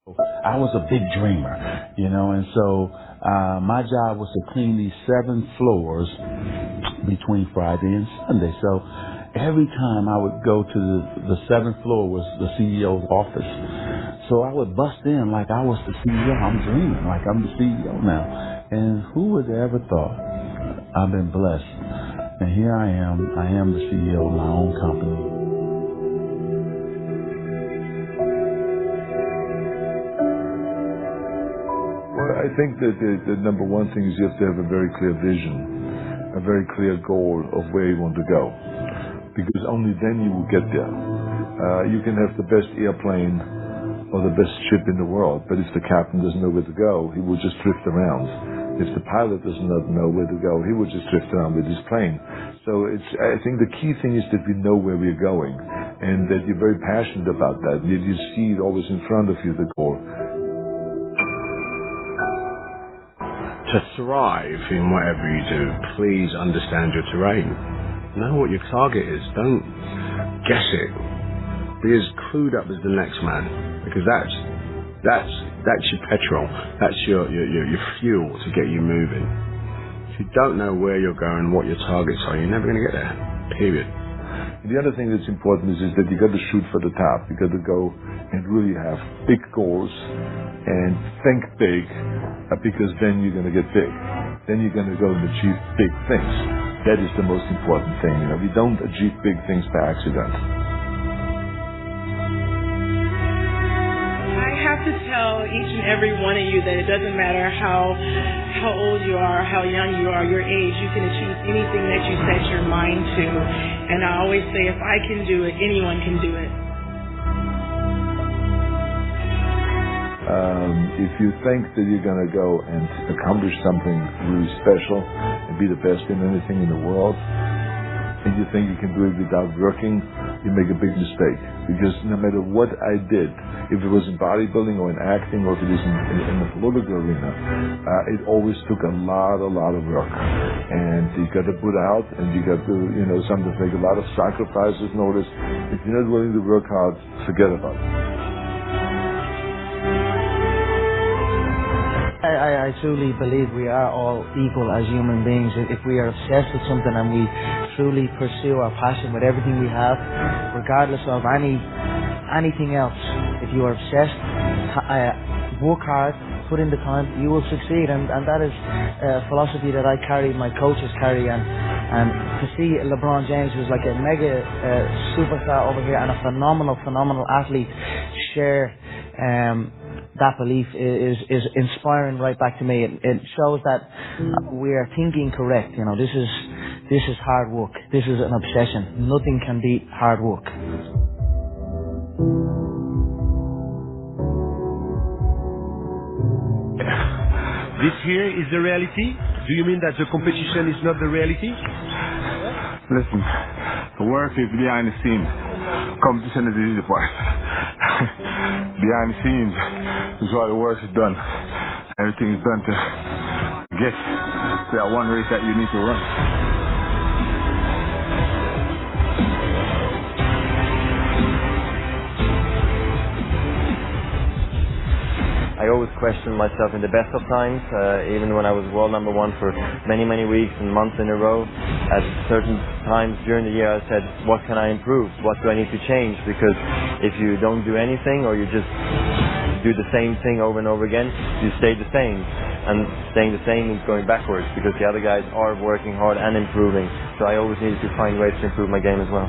I was a big dreamer, and so my job was to clean these 7 floors between Friday and Sunday. So every time I would go to the 7th floor was the CEO's office. So I would bust in like I was the CEO. I'm dreaming like I'm the CEO now. And who would have ever thought? I've been blessed. And here I am the CEO of my own company. Well, I think that the number one thing is you have to have a very clear vision, a very clear goal of where you want to go. Because only then you will get there. You can have the best airplane or the best ship in the world, but if the captain doesn't know where to go, he will just drift around. If the pilot does not know where to go, he will just drift around with his plane. So I think the key thing is that we know where we're going and that you're very passionate about that. You see it always in front of you, the goal. To thrive in whatever you do, please understand your terrain. Know what your target is. Don't guess it. Be as clued up as the next man, because that's your petrol. That's your fuel to get you moving. If you don't know where you're going, what your targets are, you're never going to get there. Period. The other thing that's important is that you got to shoot for the top. You got to go and really have big goals and think big, because then you're going to get big. Then you're going to go and achieve big things. That is the most important thing. We don't achieve big things by accident. I have to tell each and every one of you that it doesn't matter how old you are, how young you are, your age, you can achieve anything that you set your mind to. And I always say, if I can do it, anyone can do it. If you think that you're going to go and accomplish something really special and be the best in anything in the world, and you think you can do it without working, you make a big mistake. Because no matter what I did, if it was in bodybuilding or in acting or if it is in the political arena, it always took a lot of work. And you got to put out, and you got to, sometimes make a lot of sacrifices. Notice, if you're not willing to work hard, forget about it. I truly believe we are all equal as human beings. If we are obsessed with something and we truly pursue our passion with everything we have, regardless of anything else, if you are obsessed, work hard, put in the time, you will succeed. And that is a philosophy that I carry, my coaches carry. And to see LeBron James, who's like a mega superstar over here and a phenomenal athlete, share that belief is inspiring right back to me. It shows that we are thinking correct. This is hard work. This is an obsession. Nothing can beat hard work. This here is the reality? Do you mean that the competition is not the reality? Listen, the work is behind the scenes. Competition is the easy part. Behind the scenes is why the work is done. Everything is done to get to that one race that you need to run. I always questioned myself in the best of times, even when I was world number 1 for many weeks and months in a row. At certain times during the year I said, what can I improve? What do I need to change? Because if you don't do anything or you just do the same thing over and over again, you stay the same. And staying the same means going backwards because the other guys are working hard and improving. So I always needed to find ways to improve my game as well.